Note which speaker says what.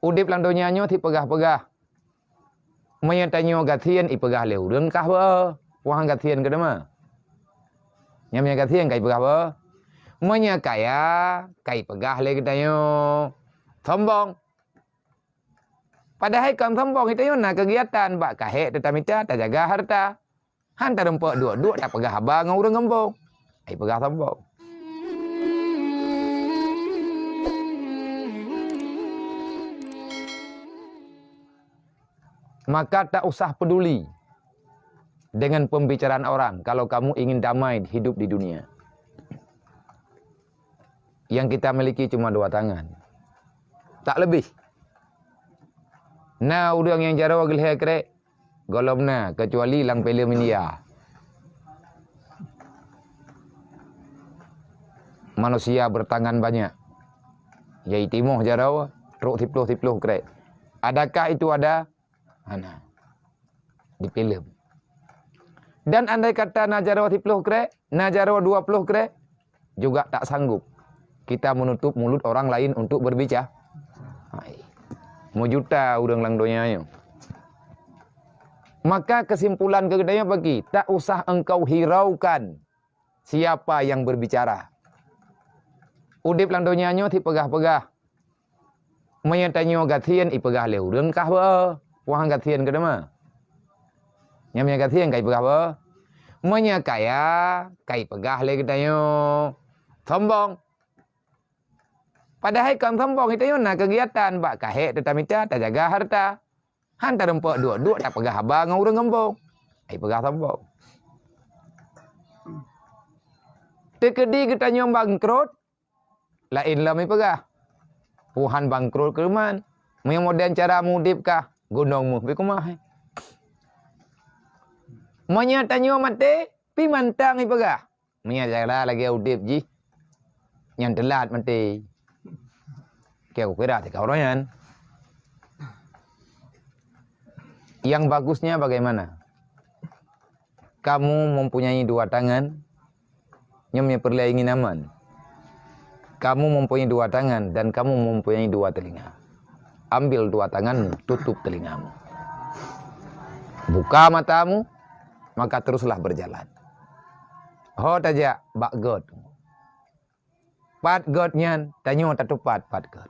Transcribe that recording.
Speaker 1: Udip lang donyanya ti pegah-pegah. Menyatanyo gatien i pegah leu deung kah be. Wang gatien ke dema. Nyamnya gatien kai pegah be. Menyakaya kai pegah le getanyo. Sombong. Padahal kam sombong itu na kegiatan bak kahek tetamita tak jaga harta. Hantar empok dua-dua tak pegah abang urang ngembong. Ai pegah sombong. Maka tak usah peduli dengan pembicaraan orang kalau kamu ingin damai hidup di dunia. Yang kita miliki cuma 2 tangan. Tak lebih. Nah, udang yang jaro gel hekre golomna kecuali lang film India. Manusia bertangan banyak. Yai timoh jaro ruk tipluh kre. Adakah itu ada? Mana? Di film. Dan andai kata najaro 10 kre, najaro 20 kre, juga tak sanggup kita menutup mulut orang lain untuk berbicara. Mau juta urang lang donyanya. Maka kesimpulan kegedeannya bagi, tak usah engkau hiraukan siapa yang berbicara. Udip lang donyanya ti pegah-pegah. Menyatanyo gatien i pegah leu deung kah be. Wang gatien ke dema. Nyamnya gatien kai pegah be. Menyakaya kai pegah le getanyo. Sombong. Padahal kam sombong itu na kegiatan bak kahek tetamita tak jaga harta. Hantar empok dua-dua tak pegah abang urang ngembong. Ai pegah sombong. Tekedi getanyo bangkrut. Lain lah mi pegah. Puhan bangkrut ke man. Yang modern cara mudip kah? Gunungmu pi kumah. Menyatanyo mate pi mantang i pegah. Menyajara lagi udip ji. Yang telat mate. Kau kira ti kau royan. Yang bagusnya bagaimana? Kamu mempunyai 2 tangan. Nyamnya perlu ingin aman. Kamu mempunyai 2 tangan dan kamu mempunyai 2 telinga. Ambil 2 tanganmu, tutup telingamu. Buka matamu, maka teruslah berjalan. Ho taja bak god. Pat god nyan, tanyo tatupat pat god.